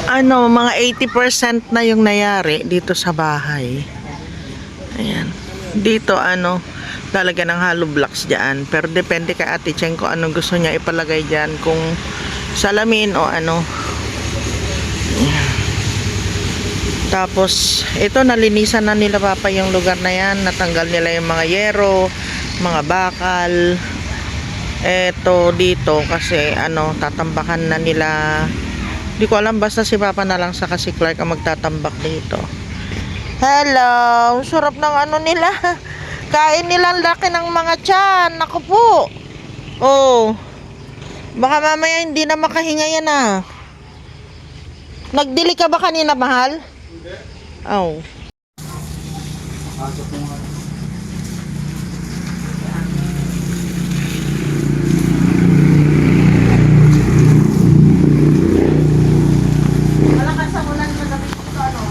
Ano, mga 80% na yung nangyari dito sa bahay. Ayan. Dito ano, lalagyan ng hollow blocks dyan. Pero depende kay Ate Cheng kung anong gusto niya ipalagay dyan. Kung salamin o ano. Ayan. Tapos, ito nalinisan na nila papa yung lugar na yan. Natanggal nila yung mga yero, mga bakal. Eto dito kasi ano, tatambakan na nila. Di ko alam, basta si papa na lang saka si Clark ang magtatambak dito. Hello, sarap ng ano nila. Kain nilang laki ng mga tiyan. Naku po. Oh, baka mamaya hindi na makahinga yan ah. Nagdili ka ba kanina, mahal? Hindi. Oh. Malakas ang ulan kagabi dito, ano?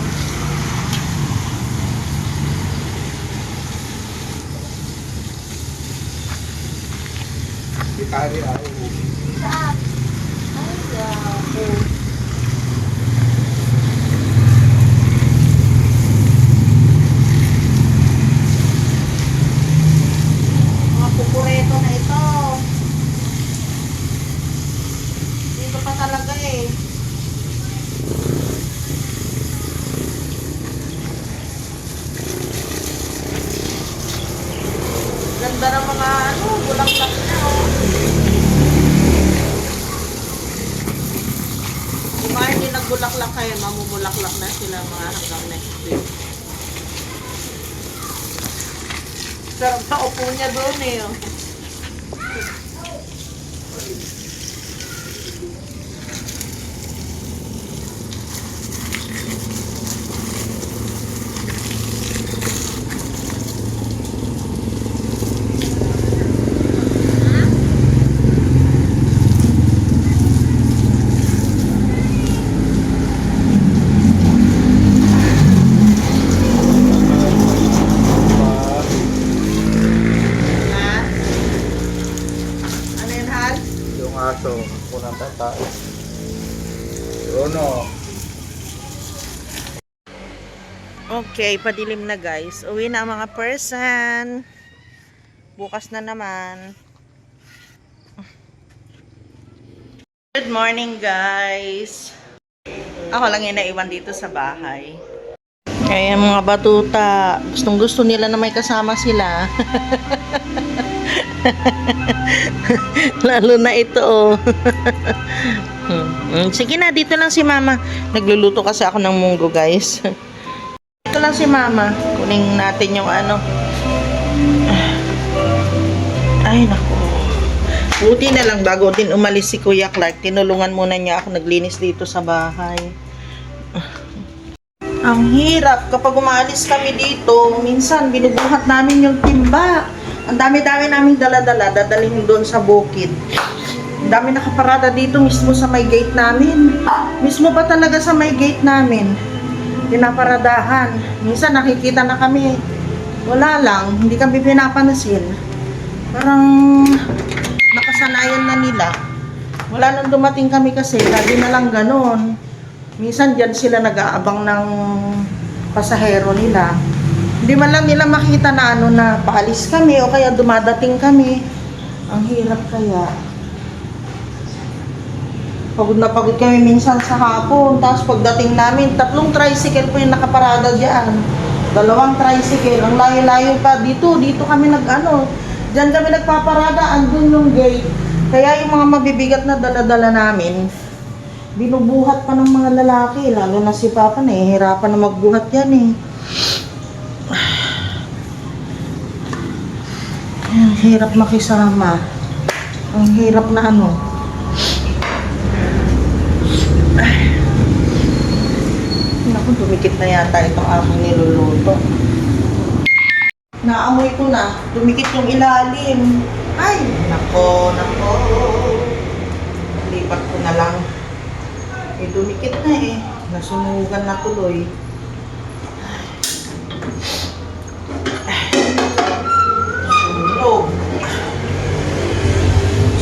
Kari ay. Saan? Ay, grabe. Mga pupureto na ito. Dito pa talaga eh. Ganda ng mga ano, bulaklak na oh. Kumain din ng bulaklak kayo, mamubulaklak na sila mga hanggang next week. Sarap sa upo niya doon eh. Oh. Aso, punang tatay. Bruno. Okay, padilim na guys. Uwi na ang mga person. Bukas na naman. Good morning guys. Ako lang yung naiwan dito sa bahay. Kaya mga batuta, gustong gusto nila na may kasama sila. Lalo na ito oh. Sige na, dito lang si mama. Nagluluto kasi ako ng munggo guys. Dito lang si mama. Kunin natin yung ano. Ay naku. Buti na lang bago din umalis si Kuya Clark, tinulungan muna niya ako naglinis dito sa bahay. Ang hirap kapag umaalis kami dito, minsan binubuhat namin yung timba. Ang dami-dami naming dala-dala, dadalhin doon sa bukid. Ang dami nakaparada dito mismo sa may gate namin. Mismo pa talaga sa may gate namin. Pinaparadahan. Minsan nakikita na kami. Wala lang, hindi kami pinapansin. Parang nakasanayan na nila. Wala nang dumating kami kasi, lagi na lang ganon. Minsan dyan sila nag-aabang ng pasahero nila. Hindi man lang nila makita na ano na paalis kami o kaya dumadating kami. Ang hirap kaya. Pagod na pagod kami minsan sa hapon. Tapos pagdating namin, 3 tricycle po yung nakaparada dyan. 2 tricycle. Ang layo-layo pa dito. Dito kami nag-ano. Dyan kami nagpaparada. Andun yung gate. Kaya yung mga mabibigat na dala-dala namin, binubuhat pa ng mga lalaki. Lalo na si Papa, nahihirapan na magbuhat yan eh. Ang hirap makisama. Ang hirap na ano. Naku, dumikit na yata itong aking niluluto. Naamoy ko na. Dumikit yung ilalim. Ay, nako. Lipat ko na lang. Eh, dumikit na eh. Nasunugan na tuloy.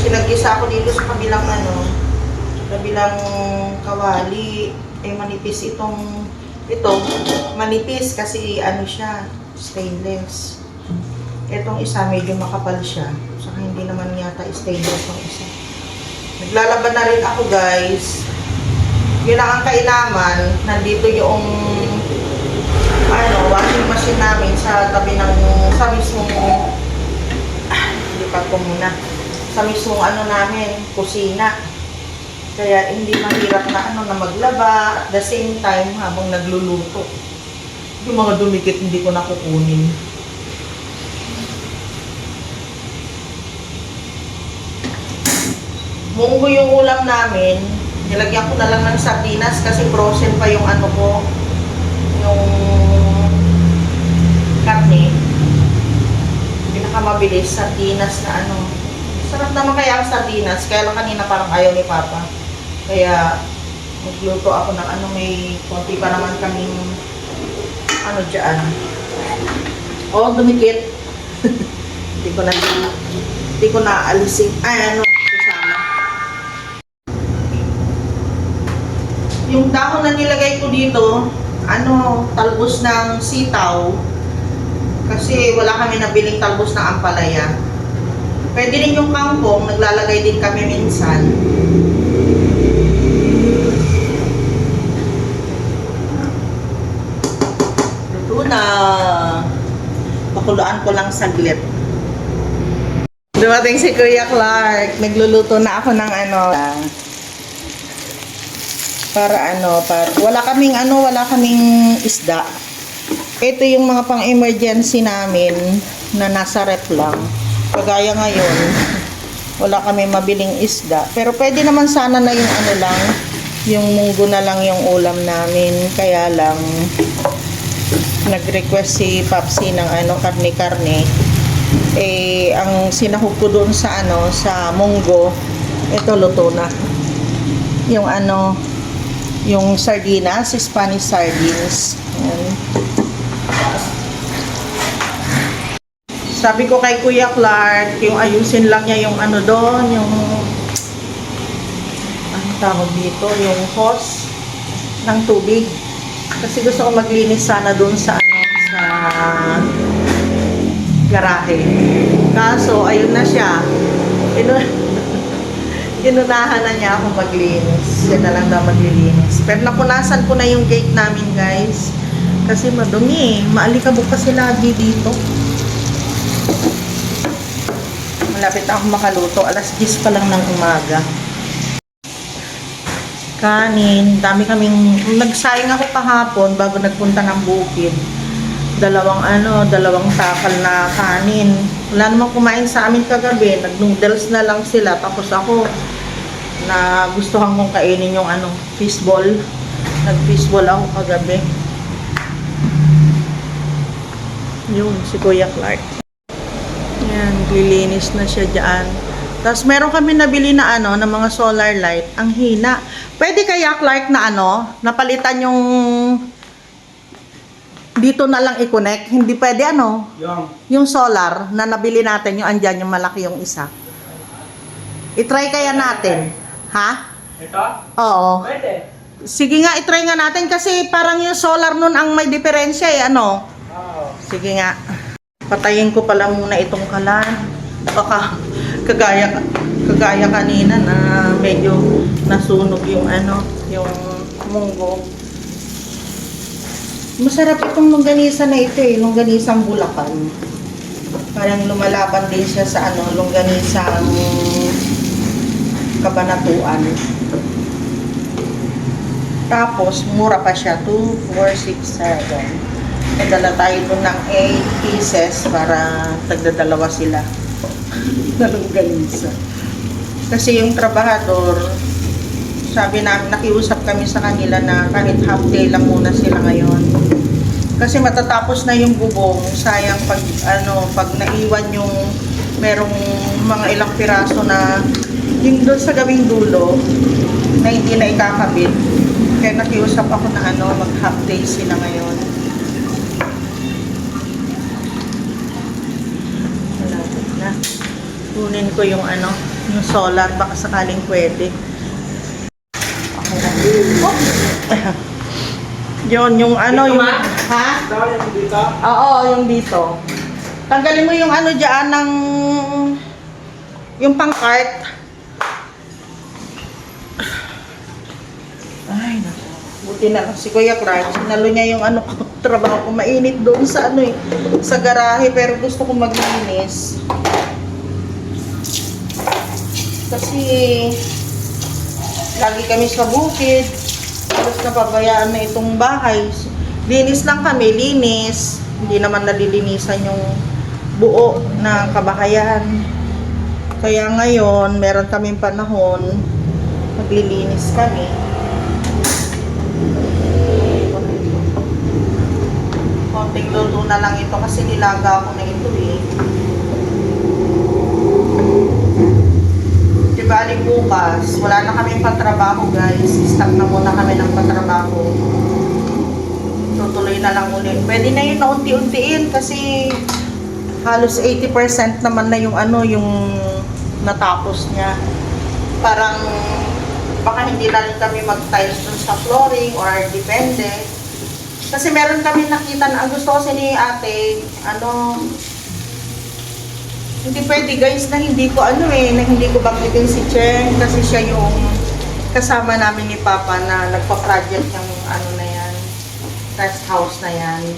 Sinagisa ako dito sa kabilang ano, kabilang kawali, eh manipis ito, manipis kasi ano siya, stainless. Itong isa medyo makapal siya, saka hindi naman yata stainless yung isa. Naglalaban na rin ako guys. Yun lang ang kailangan, nandito yung washing machine namin sa tabi ng, sa mismong, lipat ko muna, sa mismong namin, kusina. Kaya hindi mahirap na na maglaba at the same time habang nagluluto. Yung mga dumikit hindi ko nakukunin. Munggo yung ulam namin, nilagyan ko na lang ng sardinas kasi frozen pa yung yung karne. Pinakamabilis, sardinas na Sarap naman kaya ang sardinas, kaya lang kanina parang ayaw ni Papa. Kaya magluto ako ng may konti pa naman kaming dyan. Oh, dumikit. Hindi ko na alisin. Kasama. Yung dahon na nilagay ko dito, talbos ng sitaw. Kasi wala kami nabiling talbos ng ampalaya. Pwede rin yung kangkong, naglalagay din kami minsan. Luto na. Pakuluan ko lang saglit. Dumating si Kuya Clark. Nagluluto na ako ng para wala kaming isda. Ito yung mga pang-emergency namin na nasa rep lang. Kagaya ngayon, wala kami mabiling isda. Pero pwede naman sana na yung yung munggo na lang yung ulam namin. Kaya lang, nag-request si Papsi ng karne-karne. Eh, ang sinahog ko doon sa sa munggo, ito luto na. Yung yung sardinas, Spanish sardines. Ayan. Sabi ko kay Kuya Clark, yung ayusin lang niya yung doon, yung tawag dito, yung hose ng tubig. Kasi gusto ko maglinis sana doon sa sa garahe. Kaso ayun na siya. Inunahan na niya ako maglinis. Siya na lang daw maglilinis. Pero napunasan ko na yung gate namin, guys. Kasi madumi. Maalikabok kasi lagi dito. Malapit na ako makaluto. Alas 10 pa lang ng umaga. Kanin. Dami kaming... Nagsayang ako kahapon bago nagpunta ng bukid. Dalawang takal na kanin. Wala namang kumain sa amin kagabi. Nag-noodles na lang sila. Tapos ako, na gustuhan kong kainin yung fishball. Nag-fishball ako kagabi. Yun, si Kuya Clark. Yan, lilinis na siya dyan. Tapos meron kami nabili na na mga solar light. Ang hina. Pwede kaya Clark na napalitan yung dito na lang i-connect. Hindi pwede yung solar na nabili natin, yung andyan, yung malaki yung isa. I-try kaya natin. Ha? Ito? Oo. Pwede. Sige nga, i-try nga natin kasi parang yung solar nun ang may diferensya Oo. Sige nga. Patayin ko pala muna itong kalan. Baka kagaya kanina na medyo nasunog yung yung munggo. Masarap itong longganisa na ito longganisang Bulacan. Parang lumalaban din siya sa longganisang Kabanatuan. Tapos, mura pa siya, 2, 4, 6, 7. Nadala tayo doon ng 8 pieces para tagdadalawa sila na longganisa. Kasi yung trabahador, sabi namin, nakiusap kami sa kanila na kahit half day lang muna sila ngayon. Kasi matatapos na yung bubong, sayang pag naiwan yung merong mga ilang piraso na yung doon sa gawing dulo na hindi na ikakabit. Kaya nakiusap ako na mag half day sila ngayon. Malapit na. Kunin ko yung yung solar, baka sakaling pwede. Oh. Yun, yung ano, Dito, yung... Ma? Ha? Dahil dito. Oo, yung dito. Tanggalin mo yung ano dyan ng... Yung pang-cart. Ay, naku. Buti na lang si Kuya Crunch. Sinalo niya yung ano ko, trabaho ko. Mainit doon sa ano eh, sa garahe. Pero gusto ko maglinis. Kasi lagi kami sa bukid. Tapos napabayaan na itong bahay. Linis lang kami, linis. Hindi naman nalilinisan yung buo ng kabahayan. Kaya ngayon, meron kaming panahon, maglilinis kami. Konting luto na lang ito kasi nilaga ko na ito eh. Diba, aling bukas, wala na kami patrabaho guys. Stop na muna kami ng patrabaho. Tutuloy na lang ulit. Pwede na yun na unti-untiin kasi halos 80% naman na yung ano, yung natapos niya. Parang baka hindi na rin kami mag-tiles dun sa flooring or depende. Kasi meron kami nakita na ang gusto kasi ni ate, ano, hindi pwede guys na hindi ko ano eh, na hindi ko banggitin si Cheng kasi siya yung kasama namin ni Papa na nagpa-project ng ano na yan, rest house na yan.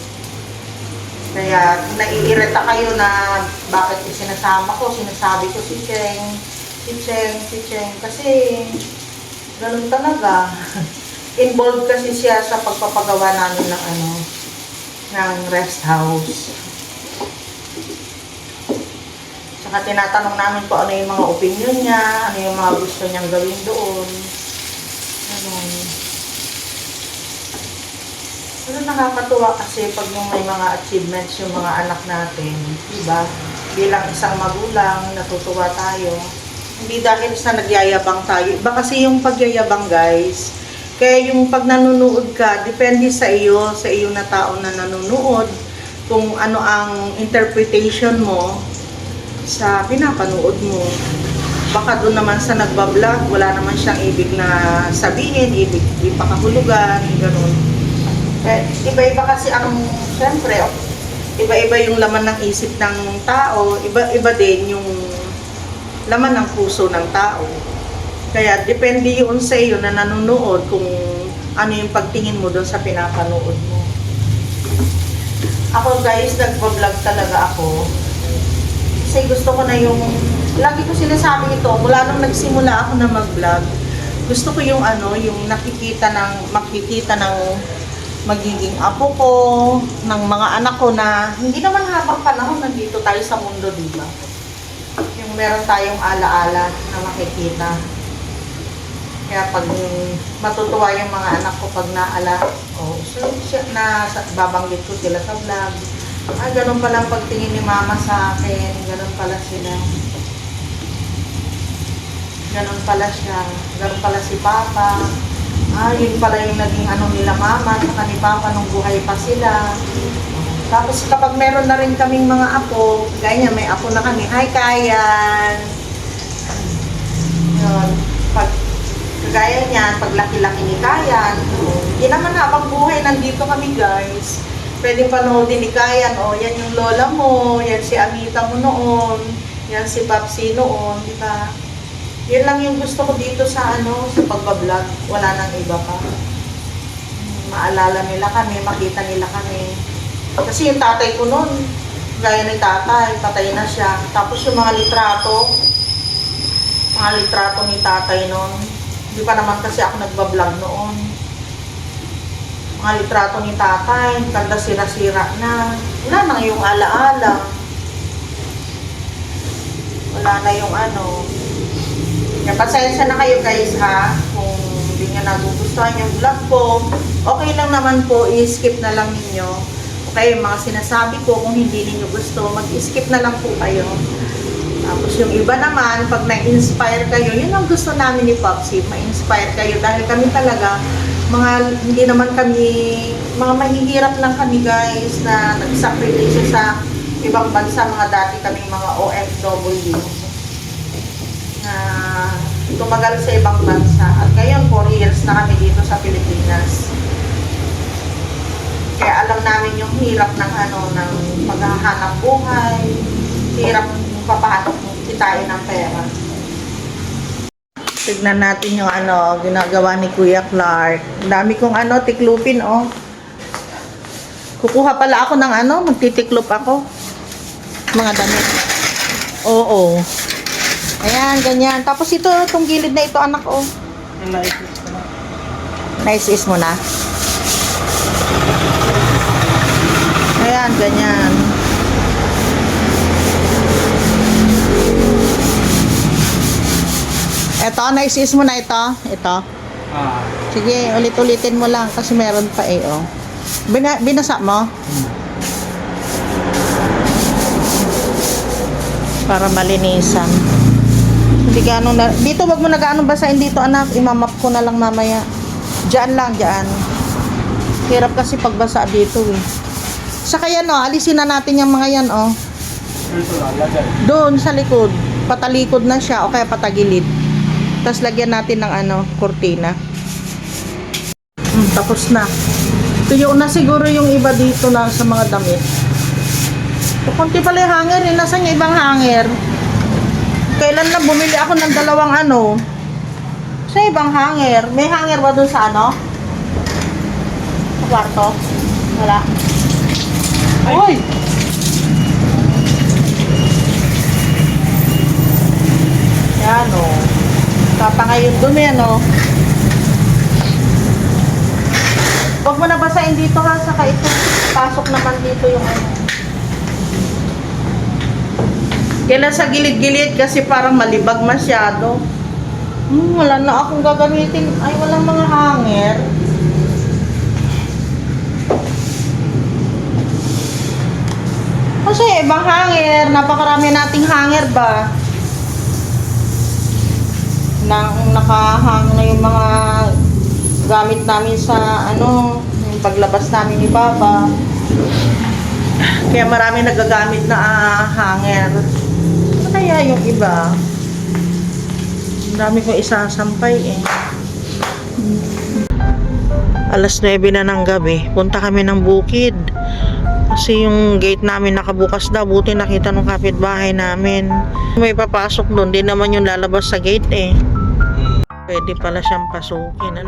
Kaya naiirita kayo na bakit sinasama ko, sinasabi ko si Cheng, kasi ganun talaga. Involved kasi siya sa pagpapagawa namin ng ano, ng rest house. Saka tinatanong namin po ano yung mga opinion niya, ano yung mga gusto niyang gawin doon. Ganun. Pero nakakatuwa kasi pag yung may mga achievements yung mga anak natin, diba? Bilang isang magulang, natutuwa tayo. Hindi dahil sa nagyayabang tayo. Iba kasi yung pagyayabang guys. Kaya yung pag nanonood ka, depende sa iyo na tao na nanonood, kung ano ang interpretation mo sa pinapanood mo. Baka doon naman sa nagbablog, wala naman siyang ibig na sabihin, ibig ipakahulugan, gano'n. Iba-iba kasi ang, syempre, iba-iba yung laman ng isip ng tao, iba-iba din yung laman ng puso ng tao. Kaya depende yun sa iyo na nanonood kung ano yung pagtingin mo doon sa pinapanood mo. Ako guys, nagpa-vlog talaga ako. Kasi gusto ko na yung, lagi ko sinasabi ito, mula nung nagsimula ako na mag-vlog, gusto ko yung ano, yung makikita ng magiging apo ko, ng mga anak ko na hindi naman habang panahon nandito tayo sa mundo, diba? Yung meron tayong alaala na makikita. Kaya pag matutuwa yung mga anak ko pag naala, so na babanggit ko sila sa vlog. Ganun pala ang pagtingin ni mama sa akin, ganun pala sila. Ganun pala siya, ganun pala si papa. Yun pala yung naging ano nila mama, saka ni papa nung buhay pa sila. Tapos kapag meron na rin kaming mga apo, ganyan, may apo na kami, hi Kayan! Yun, kagaya niyan, pag laki-laki ni Kayan, hindi naman habang buhay, nandito kami guys. Pwede panoodin ni Kayan, yan yung lola mo, yan si Amita mo noon, yan si Papsi noon, di ba? Yun lang yung gusto ko dito sa ano, sa pagbablog. Wala nang iba pa. Maalala nila kami, makita nila kami. Kasi yung tatay ko noon, gaya ni tatay, patay na siya. Tapos yung mga litrato ni tatay noon, hindi pa naman kasi ako nagbablog noon. Mga litrato ni tatay, kanda sira-sira na. Wala na yung alaala. Wala na yung ano. Kaya pasensya na kayo guys ha, kung hindi nyo nagugustuhan yung vlog ko, okay lang naman po, i-skip na lang ninyo. Okay, yung mga sinasabi ko, kung hindi ninyo gusto, mag-skip na lang po kayo. Tapos yung iba naman, pag na-inspire kayo, yun ang gusto namin ni Popsi, ma-inspire kayo. Dahil kami talaga, hindi naman kami, mga mahihirap lang kami guys, na nagsakripisyo sa ibang bansa, mga dati kaming mga OFW. Na tumagal sa ibang bansa. At ngayon, 4 years na kami dito sa Pilipinas. Kaya alam namin yung hirap ng ng paghahanap buhay, hirap papahanap kitain ng pera. Tignan natin yung ginagawa ni Kuya Clark. Dami kong tiklupin, oh. Kukuha pala ako ng magtitiklop ako. Mga damit. Oo. Ayan, ganyan. Tapos itong gilid na ito, anak, oh. Nice mo na. Ayan, ganyan. Ito, nice mo na ito. Ito. Sige, ulit-ulitin mo lang kasi meron pa oh. Binasa mo? Para malinisan. Hindi gaano na. Dito wag mo na gaano basahin dito, anak. Imamap ko na lang mamaya. Diyan lang, diyan. Hirap kasi pagbasa dito eh. Saka yan alisin na natin yung mga yan Doon sa likod. Patalikod na siya o kaya patagilid. Tapos lagyan natin ng kurtina. Tapos na. Tuyo na siguro yung iba dito na sa mga damit. Kunti pala yung hanger eh. Nasaan yung ibang hanger? Kailan na bumili ako ng dalawang sa ibang hanger. May hanger ba dun sa Sa kwarto? Wala. Ay! Yan Tatangayon dun Huwag mo na basahin dito ha, saka ito. Pasok naman dito yung Kailan sa gilid-gilid kasi parang malibag masyado. Wala na akong gagamitin. Ay, walang mga hanger. Kasi ibang hanger. Napakarami nating hanger ba? Nakahang na yung mga gamit namin sa yung paglabas namin ni Papa. Kaya marami nagagamit na hanger. Kaya yung iba, ang dami kong isasampay Alas 9 na ng gabi, punta kami ng bukid. Kasi yung gate namin nakabukas daw, buti nakita ng kapitbahay namin. May papasok doon, di naman yung lalabas sa gate Pwede pala siyang pasukin,